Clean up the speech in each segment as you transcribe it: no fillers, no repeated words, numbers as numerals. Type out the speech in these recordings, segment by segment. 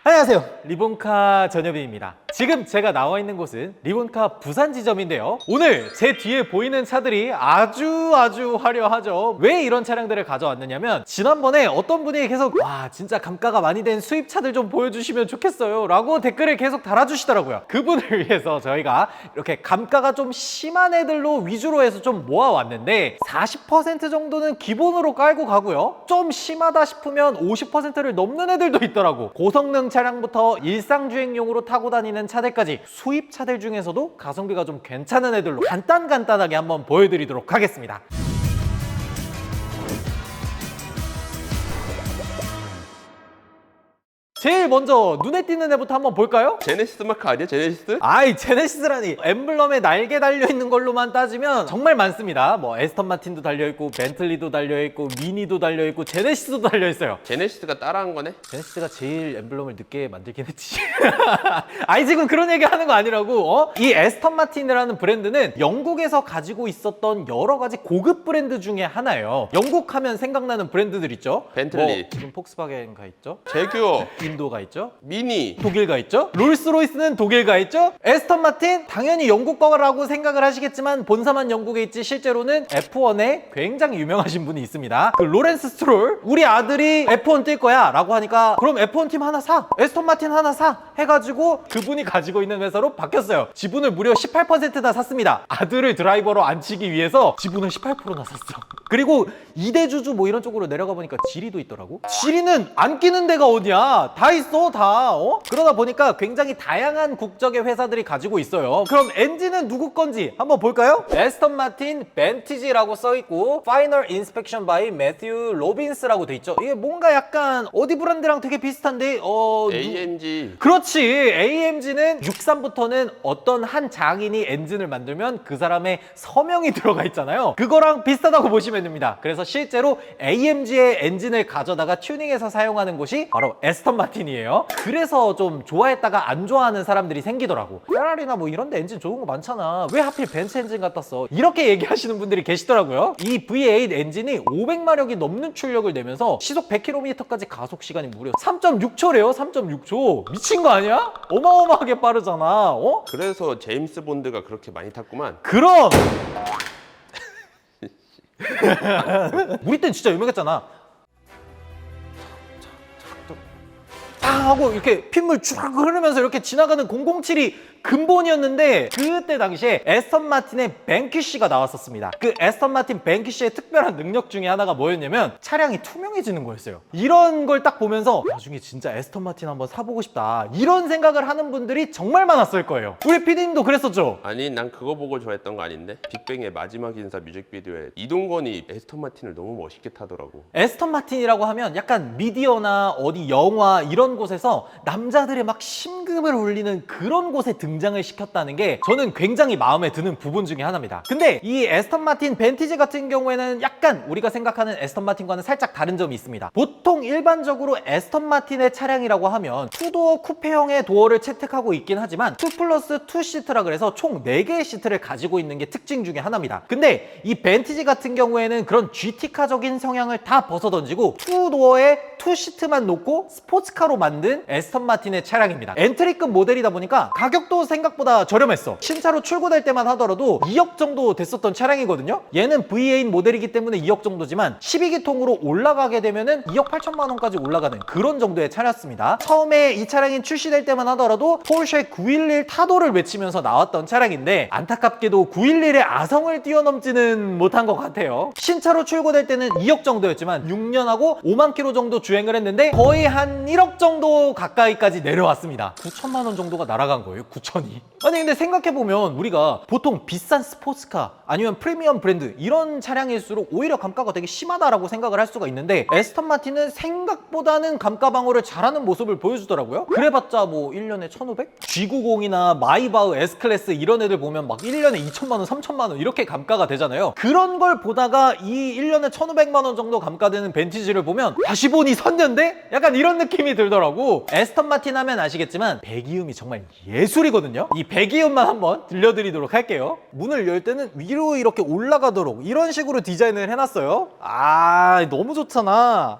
안녕하세요, 리본카 전여빈입니다. 지금 제가 나와 있는 곳은 리본카 부산 지점인데요, 오늘 제 뒤에 보이는 차들이 아주 화려하죠. 왜 이런 차량들을 가져왔느냐면, 지난번에 어떤 분이 계속 와 진짜 감가가 많이 된 수입차들 좀 보여주시면 좋겠어요 라고 댓글을 계속 달아주시더라고요. 그분을 위해서 저희가 이렇게 감가가 좀 심한 애들로 위주로 해서 좀 모아왔는데, 40% 정도는 기본으로 깔고 가고요, 좀 심하다 싶으면 50%를 넘는 애들도 있더라고. 고성능 차량부터 일상주행용으로 타고 다니는 차들까지 수입차들 중에서도 가성비가 좀 괜찮은 애들로 간단하게 한번 보여드리도록 하겠습니다. 제일 먼저 눈에 띄는 애부터 한번 볼까요? 제네시스 마크 아니야? 제네시스? 아이, 제네시스라니. 엠블럼에 날개 달려있는 걸로만 따지면 정말 많습니다. 뭐 에스턴 마틴도 달려있고, 벤틀리도 달려있고, 미니도 달려있고, 제네시스도 달려있어요. 제네시스가 따라한 거네? 제네시스가 제일 엠블럼을 늦게 만들긴 했지. 아니, 지금 그런 얘기 하는 거 아니라고. 이 에스턴 마틴이라는 브랜드는 영국에서 가지고 있었던 여러 가지 고급 브랜드 중에 하나예요. 영국 하면 생각나는 브랜드들 있죠. 벤틀리. 뭐, 지금 폭스바겐가 있죠. 제규어. 인도가 있죠. 미니. 독일가 있죠. 롤스로이스는 독일가 있죠. 에스턴 마틴 당연히 영국 거라고 생각을 하시겠지만 본사만 영국에 있지 실제로는 F1에 굉장히 유명하신 분이 있습니다. 그 로렌스 스트롤. 우리 아들이 F1 뛸 거야 라고 하니까 그럼 F1 팀 하나 사, 에스턴 마틴 하나 사 해가지고 그분이 가지고 있는 회사로 바뀌었어요. 지분을 무려 18%나 샀습니다. 아들을 드라이버로 앉히기 위해서 지분을 18%나 샀어. 그리고 이대주주 뭐 이런 쪽으로 내려가 보니까 지리도 있더라고. 지리는 안 끼는 데가 어디야. 다 있어, 다. 그러다 보니까 굉장히 다양한 국적의 회사들이 가지고 있어요. 그럼 엔진은 누구 건지 한번 볼까요? 에스턴 마틴 벤티지라고 써있고, Final Inspection by Matthew Robins라고 돼 있죠. 이게 뭔가 약간 어디 브랜드랑 되게 비슷한데 AMG. 그렇지. AMG는 63부터는 어떤 한 장인이 엔진을 만들면 그 사람의 서명이 들어가 있잖아요. 그거랑 비슷하다고 보시면 됩니다. 그래서 실제로 AMG의 엔진을 가져다가 튜닝해서 사용하는 곳이 바로 에스턴 마틴이에요. 그래서 좀 좋아했다가 안 좋아하는 사람들이 생기더라고. 페라리나 뭐 이런 데 엔진 좋은 거 많잖아. 왜 하필 벤츠 엔진 갖다 써? 이렇게 얘기하시는 분들이 계시더라고요. 이 V8 엔진이 500마력이 넘는 출력을 내면서 시속 100km까지 가속 시간이 무려 3.6초래요. 3.6초. 미친 거 아니야? 어마어마하게 빠르잖아. 그래서 제임스 본드가 그렇게 많이 탔구만. 그럼 우리 땐 진짜 유명했잖아. 탕 하고 이렇게 핏물 쭉 흐르면서 이렇게 지나가는 007이 근본이었는데, 그때 당시에 에스턴 마틴의 뱅키쉬가 나왔었습니다. 그 에스턴 마틴 뱅키쉬의 특별한 능력 중에 하나가 뭐였냐면 차량이 투명해지는 거였어요. 이런 걸 딱 보면서 나중에 진짜 에스턴 마틴 한번 사보고 싶다, 이런 생각을 하는 분들이 정말 많았을 거예요. 우리 PD님도 그랬었죠? 아니, 난 그거 보고 좋아했던 거 아닌데? 빅뱅의 마지막 인사 뮤직비디오에 이동건이 에스턴 마틴을 너무 멋있게 타더라고. 에스턴 마틴이라고 하면 약간 미디어나 어디 영화 이런 곳에서 남자들의 막 심금을 울리는 그런 곳에 등장을 시켰다는 게 저는 굉장히 마음에 드는 부분 중에 하나입니다. 근데 이 에스턴 마틴 벤티지 같은 경우에는 약간 우리가 생각하는 에스턴 마틴과는 살짝 다른 점이 있습니다. 보통 일반적으로 에스턴 마틴의 차량이라고 하면 투도어 쿠페형의 도어를 채택하고 있긴 하지만 2+2 시트라 그래서 총 4개의 시트를 가지고 있는 게 특징 중에 하나입니다. 근데 이 벤티지 같은 경우에는 그런 GT카적인 성향을 다 벗어던지고 투도어에 2시트만 놓고 스포츠카로 만든 에스턴 마틴의 차량입니다. 엔트리급 모델이다 보니까 가격도 생각보다 저렴했어. 신차로 출고될 때만 하더라도 2억 정도 됐었던 차량이거든요. 얘는 V8 모델이기 때문에 2억 정도지만 12기통으로 올라가게 되면은 2억 8천만 원까지 올라가는 그런 정도의 차량이었습니다. 처음에 이 차량이 출시될 때만 하더라도 포르쉐 911 타도를 외치면서 나왔던 차량인데, 안타깝게도 911의 아성을 뛰어넘지는 못한 것 같아요. 신차로 출고될 때는 2억 정도였지만 6년하고 5만 킬로 정도 주행을 했는데 거의 한 1억 정도 가까이까지 내려왔습니다. 9천만 원 정도가 날아간 거예요. 9천이. 아니 근데 생각해보면 우리가 보통 비싼 스포츠카 아니면 프리미엄 브랜드 이런 차량일수록 오히려 감가가 되게 심하다라고 생각을 할 수가 있는데, 에스턴 마틴은 생각보다는 감가 방어를 잘하는 모습을 보여주더라고요. 그래봤자 뭐 1년에 1,500? G90이나 마이바흐 S클래스 이런 애들 보면 막 1년에 2천만 원, 3천만 원 이렇게 감가가 되잖아요. 그런 걸 보다가 이 1년에 1,500만 원 정도 감가되는 벤티지를 보면 다시 보니 선녀인데? 약간 이런 느낌이 들더라고. 에스턴 마틴 하면 아시겠지만 배기음이 정말 예술이거든요. 이 배기음만 한번 들려드리도록 할게요. 문을 열 때는 위로 이렇게 올라가도록 이런 식으로 디자인을 해놨어요. 아, 너무 좋잖아.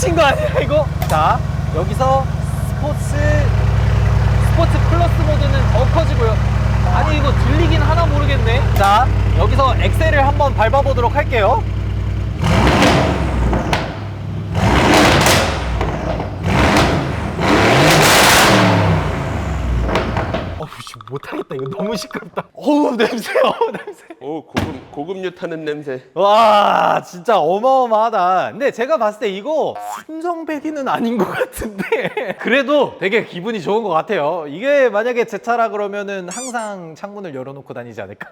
미친 거 아니야 이거? 자, 여기서 스포츠 플러스 모드는 더 커지고요. 아니 이거 들리긴 하나 모르겠네. 자, 여기서 엑셀을 한번 밟아보도록 할게요. 못하겠다. 이거 너무 시끄럽다. 어우 냄새. 냄새. 오, 고급류 타는 냄새. 와 진짜 어마어마하다. 근데 제가 봤을 때 이거 순정배기는 아닌 것 같은데 그래도 되게 기분이 좋은 것 같아요. 이게 만약에 제 차라 그러면은 항상 창문을 열어놓고 다니지 않을까?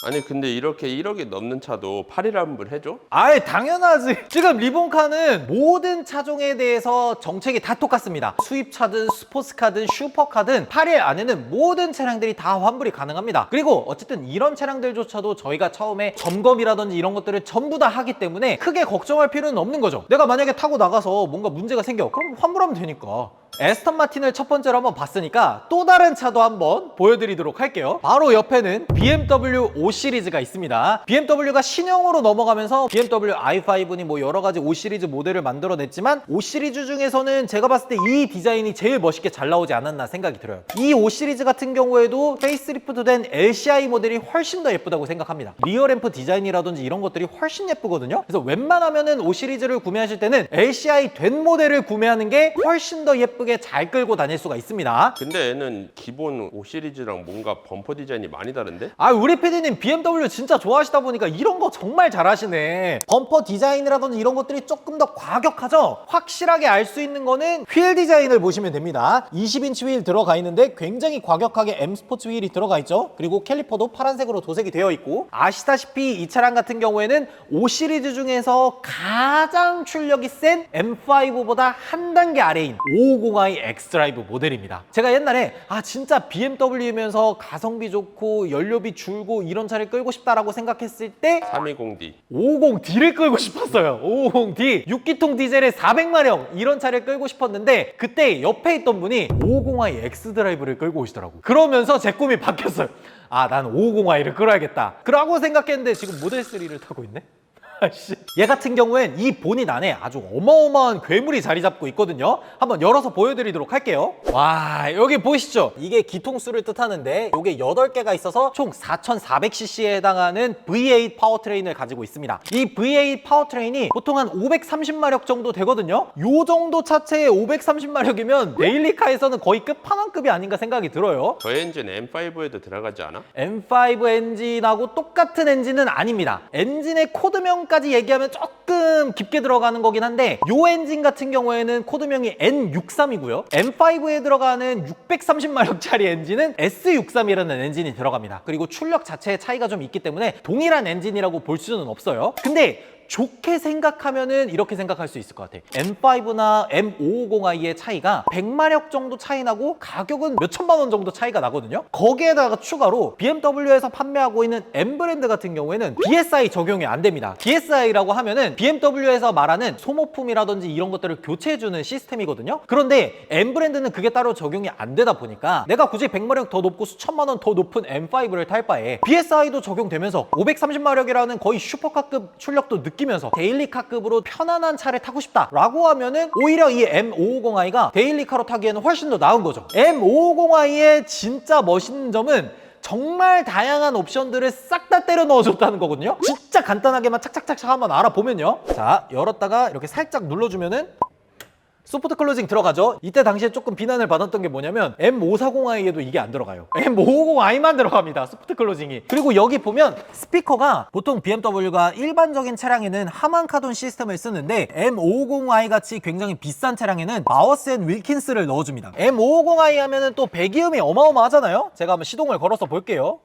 아니 근데 이렇게 1억이 넘는 차도 8일환불 해줘? 아예 당연하지. 지금 리본카는 모든 차종에 대해서 정책이 다 똑같습니다. 수입차든 스포츠카든 슈퍼카든 8일 안에는 모든 차량들이 다 환불이 가능합니다. 그리고 어쨌든 이런 차량들조차도 저희가 처음에 점검이라든지 이런 것들을 전부 다 하기 때문에 크게 걱정할 필요는 없는 거죠. 내가 만약에 타고 나가서 뭔가 문제가 생겨, 그럼 환불하면 되니까. 에스턴 마틴을 첫 번째로 한번 봤으니까 또 다른 차도 한번 보여드리도록 할게요. 바로 옆에는 BMW 5 시리즈가 있습니다. BMW가 신형으로 넘어가면서 BMW i5니 뭐 여러 가지 5 시리즈 모델을 만들어냈지만 5 시리즈 중에서는 제가 봤을 때 이 디자인이 제일 멋있게 잘 나오지 않았나 생각이 들어요. 이 5 시리즈 같은 경우에도 페이스리프트 된 LCI 모델이 훨씬 더 예쁘다고 생각합니다. 리어램프 디자인이라든지 이런 것들이 훨씬 예쁘거든요. 그래서 웬만하면은 5 시리즈를 구매하실 때는 LCI 된 모델을 구매하는 게 훨씬 더 예쁘게 잘 끌고 다닐 수가 있습니다. 근데 얘는 기본 5 시리즈랑 뭔가 범퍼 디자인이 많이 다른데? 아, 우리 PD님 BMW 진짜 좋아하시다 보니까 이런 거 정말 잘하시네. 범퍼 디자인이라든지 이런 것들이 조금 더 과격하죠? 확실하게 알 수 있는 거는 휠 디자인을 보시면 됩니다. 20인치 휠 들어가 있는데 굉장히 과격하게 M 스포츠 휠이 들어가 있죠. 그리고 캘리퍼도 파란색으로 도색이 되어 있고, 아시다시피 이 차량 같은 경우에는 5 시리즈 중에서 가장 출력이 센 M5보다 한 단계 아래인 550i X드라이브 모델입니다. 제가 옛날에 진짜 BMW면서 가성비 좋고 연료비 줄고 이런 차를 끌고 싶다라고 생각했을 때 320D 550D를 끌고 싶었어요. 550D 6기통 디젤의 400마력 이런 차를 끌고 싶었는데 그때 옆에 있던 분이 550i X드라이브를 끌고 오시더라고. 그러면서 제 꿈이 바뀌었어요. 난 550i를 끌어야겠다 그러고 생각했는데 지금 모델 3를 타고 있네. 얘 같은 경우엔 이 보닛 안에 아주 어마어마한 괴물이 자리 잡고 있거든요. 한번 열어서 보여드리도록 할게요. 와, 여기 보이시죠? 이게 기통수를 뜻하는데 이게 8개가 있어서 총 4400cc에 해당하는 V8 파워트레인을 가지고 있습니다. 이 V8 파워트레인이 보통 한 530마력 정도 되거든요. 요 정도 차체에 530마력이면 데일리카에서는 거의 끝판왕급이 아닌가 생각이 들어요. 저 엔진 M5에도 들어가지 않아? M5 엔진하고 똑같은 엔진은 아닙니다. 엔진의 코드명까지 얘기하면 조금 깊게 들어가는 거긴 한데 이 엔진 같은 경우에는 코드명이 N63이고요. M5에 들어가는 630마력짜리 엔진은 S63이라는 엔진이 들어갑니다. 그리고 출력 자체의 차이가 좀 있기 때문에 동일한 엔진이라고 볼 수는 없어요. 근데 좋게 생각하면은 이렇게 생각할 수 있을 것 같아. M5나 M550i의 차이가 100마력 정도 차이 나고 가격은 몇 천만 원 정도 차이가 나거든요. 거기에다가 추가로 BMW에서 판매하고 있는 M 브랜드 같은 경우에는 BSI 적용이 안 됩니다. BSI라고 하면은 BMW에서 말하는 소모품이라든지 이런 것들을 교체해주는 시스템이거든요. 그런데 M 브랜드는 그게 따로 적용이 안 되다 보니까 내가 굳이 100마력 더 높고 수천만 원 더 높은 M5를 탈 바에 BSI도 적용되면서 530마력이라는 거의 슈퍼카급 출력도 느끼면서 데일리카급으로 편안한 차를 타고 싶다라고 하면은 오히려 이 M550i가 데일리카로 타기에는 훨씬 더 나은 거죠. M550i의 진짜 멋있는 점은 정말 다양한 옵션들을 싹 다 때려 넣어줬다는 거거든요. 진짜 간단하게만 착착착착 한번 알아보면요. 자, 열었다가 이렇게 살짝 눌러주면은 소프트 클로징 들어가죠. 이때 당시에 조금 비난을 받았던 게 뭐냐면 M540i에도 이게 안 들어가요. M550i만 들어갑니다. 소프트 클로징이. 그리고 여기 보면 스피커가 보통 BMW가 일반적인 차량에는 하만 카돈 시스템을 쓰는데 M550i 같이 굉장히 비싼 차량에는 바워스 앤 윌킨스를 넣어줍니다. M550i 하면은 또 배기음이 어마어마하잖아요. 제가 한번 시동을 걸어서 볼게요.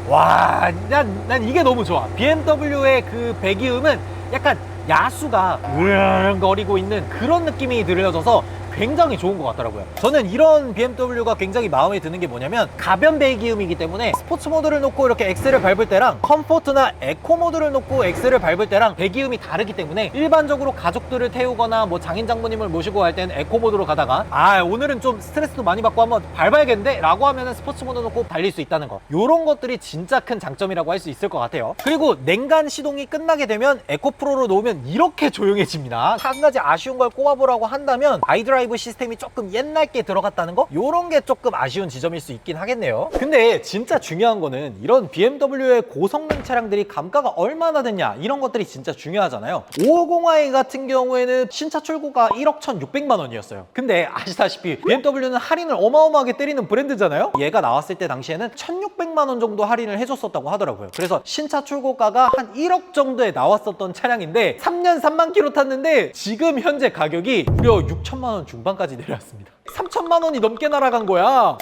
와, 난 이게 너무 좋아. BMW의 그 배기음은 약간 야수가 으르렁거리고 있는 그런 느낌이 들려져서 굉장히 좋은 것 같더라고요. 저는 이런 BMW가 굉장히 마음에 드는 게 뭐냐면 가변 배기음이기 때문에 스포츠 모드를 놓고 이렇게 엑셀을 밟을 때랑 컴포트나 에코 모드를 놓고 엑셀을 밟을 때랑 배기음이 다르기 때문에 일반적으로 가족들을 태우거나 뭐 장인 장모님을 모시고 갈 때는 에코 모드로 가다가 오늘은 좀 스트레스도 많이 받고 한번 밟아야겠는데 라고 하면은 스포츠 모드 놓고 달릴 수 있다는 거, 요런 것들이 진짜 큰 장점이라고 할 수 있을 것 같아요. 그리고 냉간 시동이 끝나게 되면 에코 프로로 놓으면 이렇게 조용해집니다. 한 가지 아쉬운 걸 꼽아보라고 한다면 아이드라이브 시스템이 조금 옛날 게 들어갔다는 거, 요런 게 조금 아쉬운 지점일 수 있긴 하겠네요. 근데 진짜 중요한 거는 이런 BMW의 고성능 차량들이 감가가 얼마나 됐냐, 이런 것들이 진짜 중요하잖아요. 550i 같은 경우에는 신차 출고가 1억 1,600만 원이었어요. 근데 아시다시피 BMW는 할인을 어마어마하게 때리는 브랜드잖아요. 얘가 나왔을 때 당시에는 1,600만 원 정도 할인을 해줬었다고 하더라고요. 그래서 신차 출고가가 한 1억 정도에 나왔었던 차량인데 3년 3만 킬로 탔는데 지금 현재 가격이 무려 6천만 원 중반까지 내려왔습니다. 3천만 원이 넘게 날아간 거야.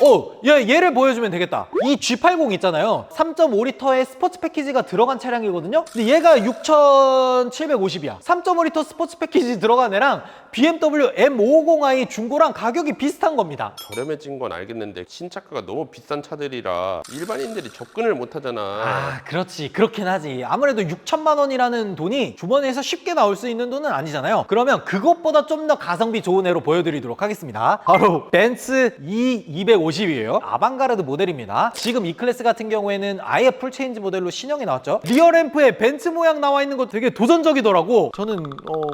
얘를 보여주면 되겠다. 이 G80 있잖아요. 3.5리터의 스포츠 패키지가 들어간 차량이거든요. 근데 얘가 6,750이야. 3.5리터 스포츠 패키지 들어간 애랑 BMW M550i 중고랑 가격이 비슷한 겁니다. 저렴해진 건 알겠는데 신차가가 너무 비싼 차들이라 일반인들이 접근을 못 하잖아. 그렇지. 그렇긴 하지. 아무래도 6천만 원이라는 돈이 주머니에서 쉽게 나올 수 있는 돈은 아니잖아요. 그러면 그것보다 좀 더 가성비 좋은 애로 보여드리도록 하겠습니다. 바로 벤츠 E250이에요. 아방가르드 모델입니다. 지금 E클래스 같은 경우에는 아예 풀체인지 모델로 신형이 나왔죠. 리어램프에 벤츠 모양 나와 있는 거 되게 도전적이더라고. 저는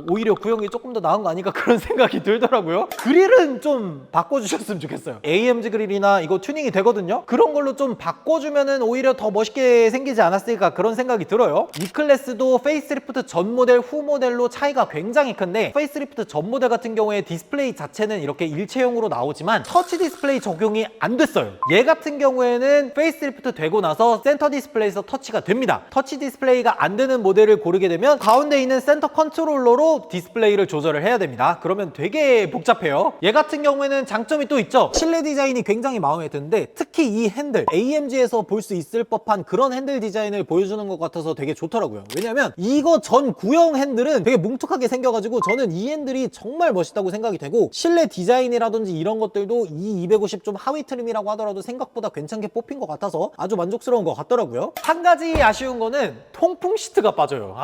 오히려 구형이 조금 더 나은 거 아닐까 그런 생각이 들더라고요. 그릴은 좀 바꿔주셨으면 좋겠어요. AMG 그릴이나 이거 튜닝이 되거든요. 그런 걸로 좀 바꿔주면은 오히려 더 멋있게 생기지 않았을까 그런 생각이 들어요. E클래스도 페이스리프트 전 모델 후 모델로 차이가 굉장히 큰데 페이스리프트 전 모델 같은 경우에 디스플레이 자체는 이렇게 일체형으로 나오지만 터치 디스플레이 적용이 안 됐어요. 얘 같은 경우에는 페이스리프트 되고 나서 센터 디스플레이에서 터치가 됩니다. 터치 디스플레이가 안 되는 모델을 고르게 되면 가운데 있는 센터 컨트롤러로 디스플레이를 조절을 해야 됩니다. 그러면 되게 복잡해요. 얘 같은 경우에는 장점이 또 있죠. 실내 디자인이 굉장히 마음에 드는데 특히 이 핸들, AMG에서 볼 수 있을 법한 그런 핸들 디자인을 보여주는 것 같아서 되게 좋더라고요. 왜냐면 이거 전 구형 핸들은 되게 뭉툭하게 생겨가지고 저는 이 핸들이 정말 멋있다고 생각이 되고 실내 디자인이라든지 이런 것들도 이 250 좀 하위 트림이라고 하더라도 생각보다 괜찮게 뽑힌 것 같아서 아주 만족스러운 것 같더라고요. 한 가지 아쉬운 거는 통풍 시트가 빠져요.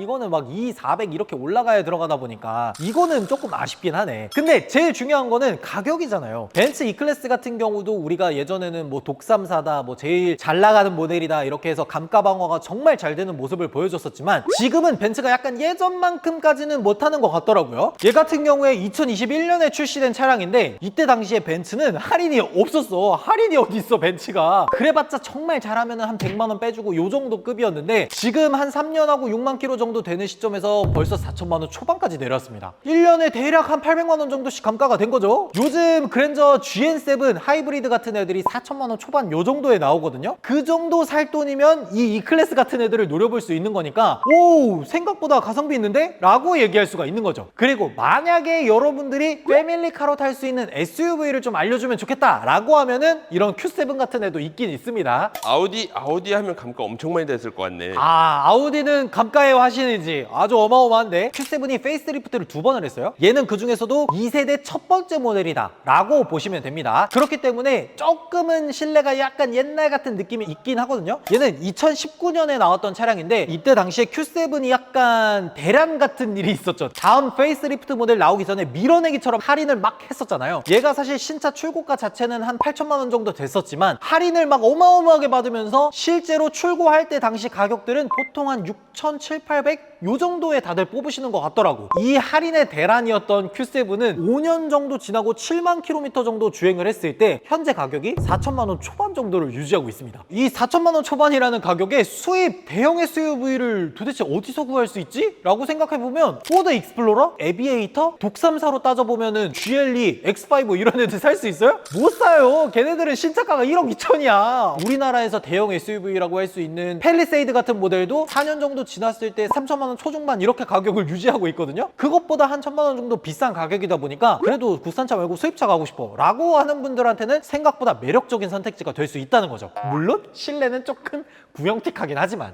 이거는 막 400 이렇게 올라가야 들어가다 보니까 이거는 조금 아쉽긴 하네. 근데 제일 중요한 거는 가격이잖아요. 벤츠 E클래스 같은 경우도 우리가 예전에는 뭐 독삼사다, 뭐 제일 잘 나가는 모델이다 이렇게 해서 감가 방어가 정말 잘 되는 모습을 보여줬었지만 지금은 벤츠가 약간 예전만큼까지는 못하는 것 같더라고요. 얘 같은 경우에 2021년에 출시된 차량인데 이때 당시에 벤츠는 할인이 없었어. 할인이 어디 있어 벤츠가. 그래봤자 정말 잘하면 한 100만 원 빼주고 요 정도 급이었는데 지금 한 3년하고 6만 킬로 정도 되는 시점에서 벌써 4천만 원 초반까지 내려왔습니다. 1년에 대략 한 800만 원 정도씩 감가가 된 거죠. 요즘 그랜저 GN7 하이브리드 같은 애들이 4천만 원 초반 요 정도에 나오거든요. 그 정도 살 돈이면 이 E클래스 같은 애들을 노려볼 수 있는 거니까 오, 생각보다 가성비 있는데? 라고 얘기할 수가 있는 거죠. 그리고 만약에 여러분들이 패밀리카로 탈 수 있는 SUV를 좀 알려주면 좋겠다 라고 하면은 이런 Q7 같은 애도 있긴 있습니다. 아우디 하면 감가 엄청 많이 됐을 것 같네. 아우디는 감가의 화신이지. 아주 어마어마한데 Q7이 페이스리프트를 2번을 했어요. 얘는 그 중에서도 2세대 첫 번째 모델이다 라고 보시면 됩니다. 그렇기 때문에 조금은 실내가 약간 옛날 같은 느낌이 있긴 하거든요. 얘는 2019년에 나왔던 차량인데 이때 당시에 Q7이 약간 대란 같은 일이 있었죠. 다음 페이스리프트 모델 나오기 전에 밀어내기처럼 할인을 막 했었잖아요. 얘가 사실 신차 출고가 자체는 한 8천만 원 정도 됐었지만 할인을 막 어마어마하게 받으면서 실제로 출고할 때 당시 가격들은 보통 한 6,700, 800 요 정도에 다들 뽑으시는 것 같더라고. 이 할인의 대란이었던 Q7은 5년 정도 지나고 7만 킬로미터 정도 주행을 했을 때 현재 가격이 4천만 원 초반 정도를 유지하고 있습니다. 이 4천만 원 초반이라는 가격에 수입 대형 SUV를 도대체 어디서 구할 수 있지? 라고 생각해보면 포드 익스플로러, 에비에이터, 독삼사로 따져보면은 GLE, X5 이런 애들 살 수 있어요? 못 사요. 걔네들은 신차가가 1억 2천이야. 우리나라에서 대형 SUV라고 할 수 있는 팰리세이드 같은 모델도 4년 정도 지났을 때 3천만 원 초중반 이렇게 가격을 유지하고 있거든요. 그것보다 한 1천만 원 정도 비싼 가격이다 보니까 그래도 국산차 말고 수입차 가고 싶어 라고 하는 분들한테는 생각보다 매력적인 선택지가 될 수 있다는 거죠. 물론 실내는 조금 구형틱하긴 하지만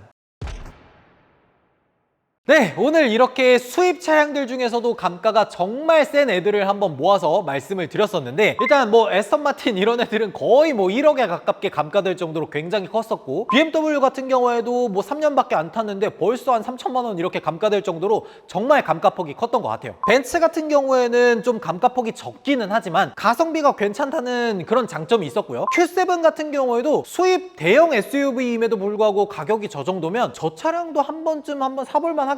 네, 오늘 이렇게 수입 차량들 중에서도 감가가 정말 센 애들을 한번 모아서 말씀을 드렸었는데, 일단 뭐 에스턴 마틴 이런 애들은 거의 뭐 1억에 가깝게 감가될 정도로 굉장히 컸었고, BMW 같은 경우에도 뭐 3년밖에 안 탔는데 벌써 한 3천만 원 이렇게 감가될 정도로 정말 감가폭이 컸던 것 같아요. 벤츠 같은 경우에는 좀 감가폭이 적기는 하지만 가성비가 괜찮다는 그런 장점이 있었고요. Q7 같은 경우에도 수입 대형 SUV임에도 불구하고 가격이 저 정도면 저 차량도 한 번쯤 한번 사볼만 하겠는데?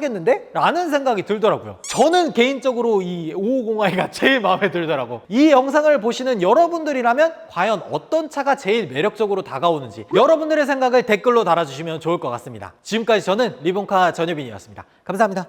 라는 생각이 들더라고요. 저는 개인적으로 이 550i가 제일 마음에 들더라고. 이 영상을 보시는 여러분들이라면 과연 어떤 차가 제일 매력적으로 다가오는지 여러분들의 생각을 댓글로 달아주시면 좋을 것 같습니다. 지금까지 저는 리본카 전효빈이었습니다. 감사합니다.